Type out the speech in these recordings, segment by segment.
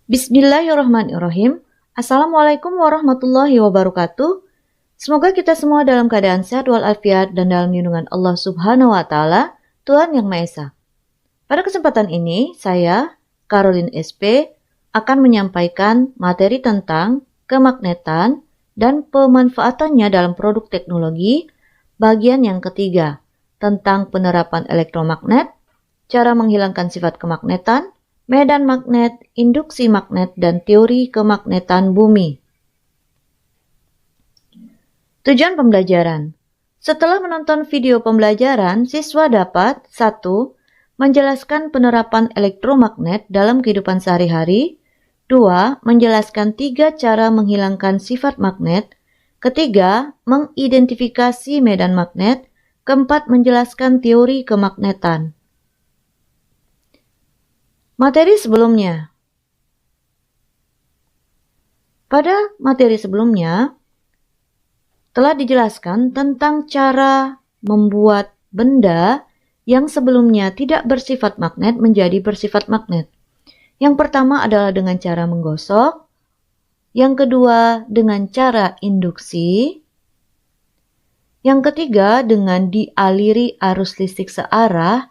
Bismillahirrahmanirrahim. Assalamualaikum warahmatullahi wabarakatuh. Semoga kita semua dalam keadaan sehat walafiat dan dalam lindungan Allah Subhanahu wa Ta'ala, Tuhan Yang Maha Esa. Pada kesempatan ini, saya, Caroline SP, akan menyampaikan materi tentang kemagnetan dan pemanfaatannya dalam produk teknologi, bagian yang ketiga, tentang penerapan elektromagnet, cara menghilangkan sifat kemagnetan, medan magnet, induksi magnet, dan teori kemagnetan bumi. Tujuan pembelajaran. Setelah menonton video pembelajaran, siswa dapat 1. Menjelaskan penerapan elektromagnet dalam kehidupan sehari-hari. 2. Menjelaskan 3 cara menghilangkan sifat magnet. Ketiga, mengidentifikasi medan magnet. Keempat, menjelaskan teori kemagnetan. Materi sebelumnya. Pada materi sebelumnya, telah dijelaskan tentang cara membuat benda yang sebelumnya tidak bersifat magnet menjadi bersifat magnet. Yang pertama adalah dengan cara menggosok. Yang kedua dengan cara induksi. Yang ketiga dengan dialiri arus listrik searah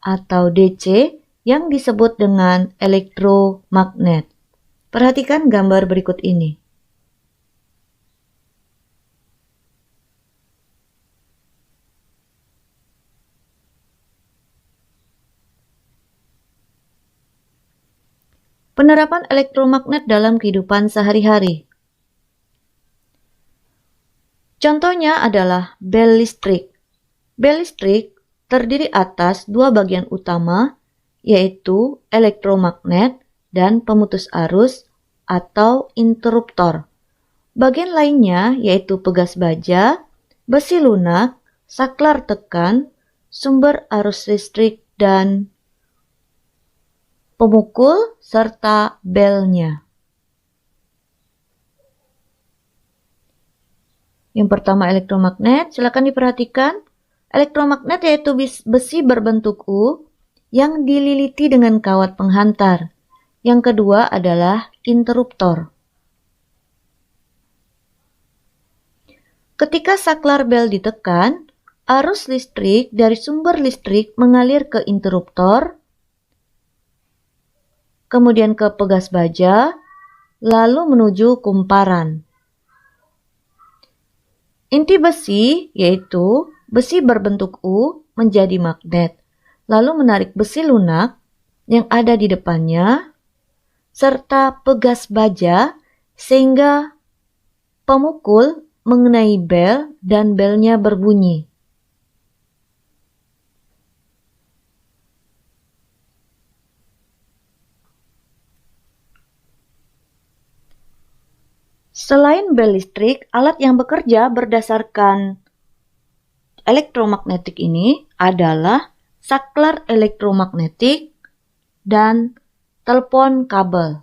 atau DC yang disebut dengan elektromagnet. Perhatikan gambar berikut ini. Penerapan elektromagnet dalam kehidupan sehari-hari. Contohnya adalah bel listrik. Bel listrik terdiri atas dua bagian utama, yaitu elektromagnet dan pemutus arus atau interruptor. Bagian lainnya yaitu pegas baja, besi lunak, saklar tekan, sumber arus listrik, dan pemukul serta belnya. Yang pertama elektromagnet, silakan diperhatikan. Elektromagnet yaitu besi berbentuk U yang dililiti dengan kawat penghantar. Yang kedua adalah interruptor. Ketika saklar bel ditekan, arus listrik dari sumber listrik mengalir ke interruptor, kemudian ke pegas baja, lalu menuju kumparan. Inti besi yaitu besi berbentuk U menjadi magnet, lalu menarik besi lunak yang ada di depannya, serta pegas baja sehingga pemukul mengenai bel dan belnya berbunyi. Selain bel listrik, alat yang bekerja berdasarkan elektromagnetik ini adalah saklar elektromagnetik dan telepon kabel.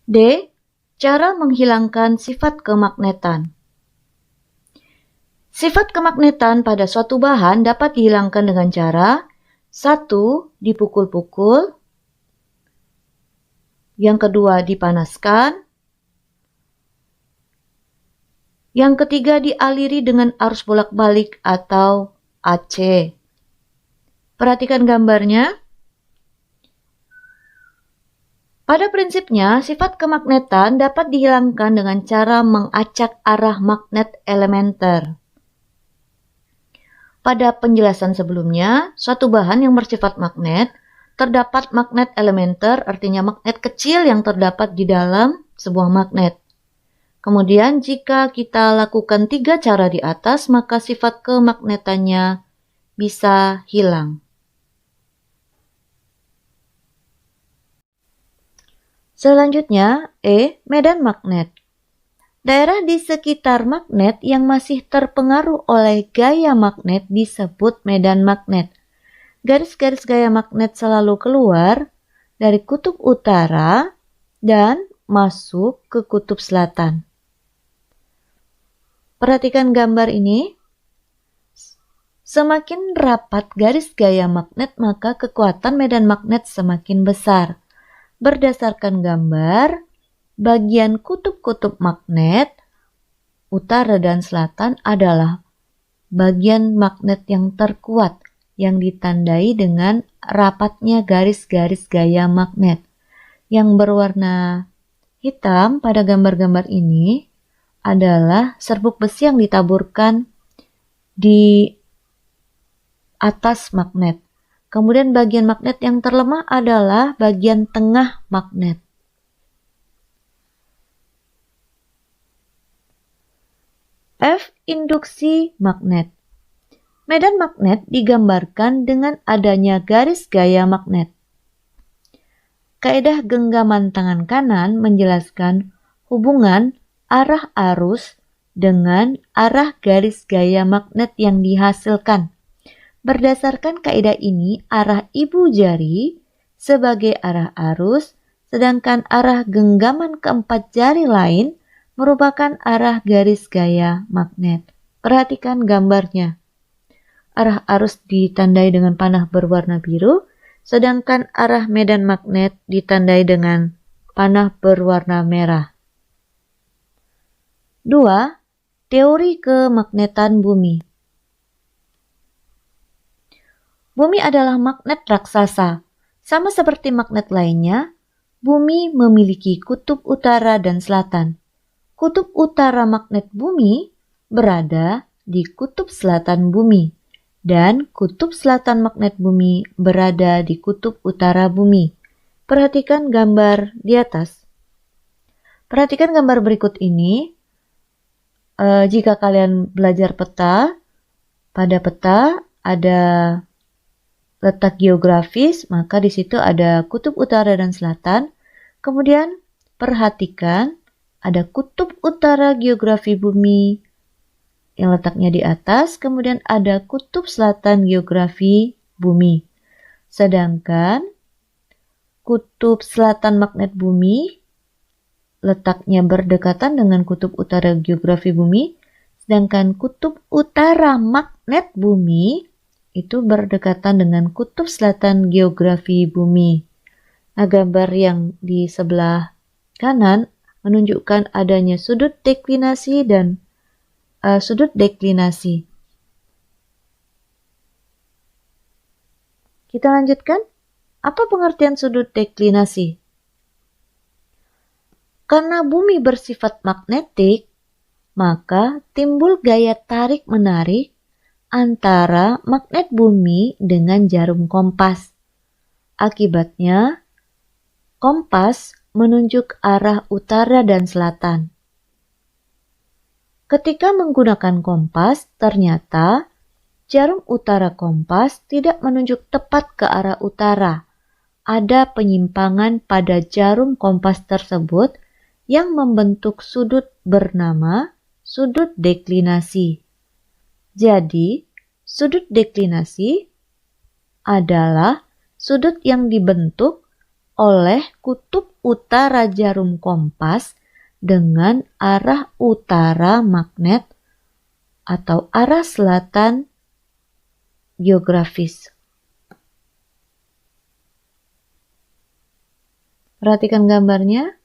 D. Cara menghilangkan sifat kemagnetan. Sifat kemagnetan pada suatu bahan dapat dihilangkan dengan cara 1. Dipukul-pukul. Yang kedua dipanaskan. Yang ketiga dialiri dengan arus bolak-balik atau AC. Perhatikan gambarnya. Pada prinsipnya, sifat kemagnetan dapat dihilangkan dengan cara mengacak arah magnet elementer. Pada penjelasan sebelumnya, suatu bahan yang bersifat magnet, terdapat magnet elementer, artinya magnet kecil yang terdapat di dalam sebuah magnet. Kemudian jika kita lakukan 3 cara di atas, maka sifat kemagnetannya bisa hilang. Selanjutnya, medan magnet. Daerah di sekitar magnet yang masih terpengaruh oleh gaya magnet disebut medan magnet. Garis-garis gaya magnet selalu keluar dari kutub utara dan masuk ke kutub selatan. Perhatikan gambar ini. Semakin rapat garis gaya magnet, maka kekuatan medan magnet semakin besar. Berdasarkan gambar, bagian kutub-kutub magnet utara dan selatan adalah bagian magnet yang terkuat yang ditandai dengan rapatnya garis-garis gaya magnet. Yang berwarna hitam pada gambar-gambar ini adalah serbuk besi yang ditaburkan di atas magnet. Kemudian bagian magnet yang terlemah adalah bagian tengah magnet. F. Induksi magnet. Medan magnet digambarkan dengan adanya garis gaya magnet. Kaedah genggaman tangan kanan menjelaskan hubungan arah arus dengan arah garis gaya magnet yang dihasilkan. Berdasarkan kaidah ini, arah ibu jari sebagai arah arus, sedangkan arah genggaman keempat jari lain merupakan arah garis gaya magnet. Perhatikan gambarnya. Arah arus ditandai dengan panah berwarna biru, sedangkan arah medan magnet ditandai dengan panah berwarna merah. 2. Teori kemagnetan bumi. Bumi adalah magnet raksasa. Sama seperti magnet lainnya, bumi memiliki kutub utara dan selatan. Kutub utara magnet bumi berada di kutub selatan bumi, dan kutub selatan magnet bumi berada di kutub utara bumi. Perhatikan gambar di atas. Perhatikan gambar berikut ini. Jika kalian belajar peta, pada peta ada letak geografis, maka di situ ada kutub utara dan selatan. Kemudian perhatikan ada kutub utara geografi bumi yang letaknya di atas, kemudian ada kutub selatan geografi bumi. Sedangkan kutub selatan magnet bumi letaknya berdekatan dengan kutub utara geografi bumi, sedangkan kutub utara magnet bumi itu berdekatan dengan kutub selatan geografi bumi. Nah, gambar yang di sebelah kanan menunjukkan adanya sudut deklinasi dan sudut deklinasi. Kita lanjutkan. Apa pengertian sudut deklinasi? Karena bumi bersifat magnetik, maka timbul gaya tarik-menarik antara magnet bumi dengan jarum kompas. Akibatnya, kompas menunjuk arah utara dan selatan. Ketika menggunakan kompas, ternyata jarum utara kompas tidak menunjuk tepat ke arah utara. Ada penyimpangan pada jarum kompas tersebut yang membentuk sudut bernama sudut deklinasi. Jadi, sudut deklinasi adalah sudut yang dibentuk oleh kutub utara jarum kompas dengan arah utara magnet atau arah selatan geografis. Perhatikan gambarnya.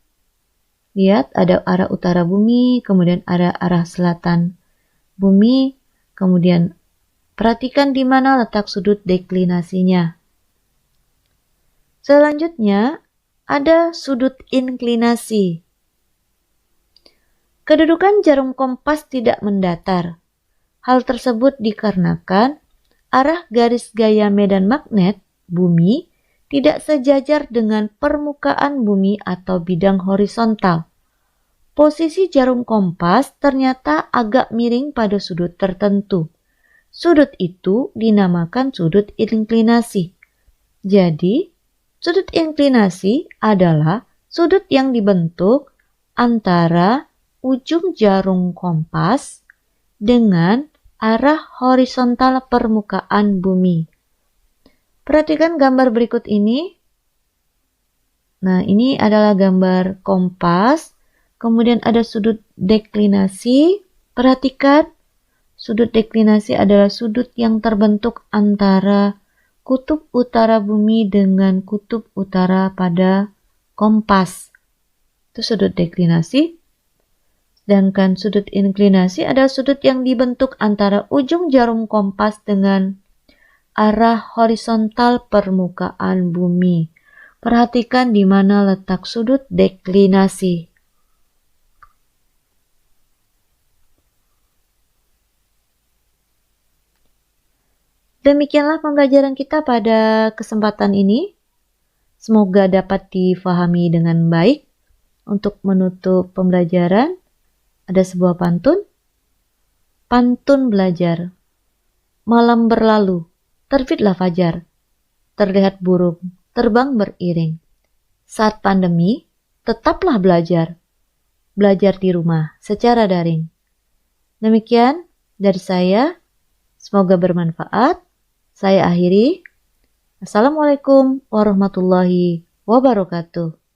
Lihat ada arah utara bumi, kemudian ada arah selatan bumi, kemudian perhatikan di mana letak sudut deklinasinya. Selanjutnya ada sudut inklinasi. Kedudukan jarum kompas tidak mendatar. Hal tersebut dikarenakan arah garis gaya medan magnet bumi tidak sejajar dengan permukaan bumi atau bidang horizontal. Posisi jarum kompas ternyata agak miring pada sudut tertentu. Sudut itu dinamakan sudut inklinasi. Jadi, sudut inklinasi adalah sudut yang dibentuk antara ujung jarum kompas dengan arah horizontal permukaan bumi. Perhatikan gambar berikut ini. Nah, ini adalah gambar kompas. Kemudian ada sudut deklinasi. Perhatikan Sudut deklinasi adalah sudut yang terbentuk antara kutub utara bumi dengan kutub utara pada kompas. Itu sudut deklinasi. Sedangkan sudut inklinasi adalah sudut yang dibentuk antara ujung jarum kompas dengan arah horizontal permukaan bumi. Perhatikan di mana letak sudut deklinasi. Demikianlah pembelajaran kita pada kesempatan ini. Semoga dapat difahami dengan baik. Untuk menutup pembelajaran, ada sebuah pantun. Pantun belajar. Malam berlalu, terbitlah fajar. Terlihat burung, terbang beriring. Saat pandemi, tetaplah belajar. Belajar di rumah secara daring. Demikian dari saya. Semoga bermanfaat. Saya akhiri. Assalamualaikum warahmatullahi wabarakatuh.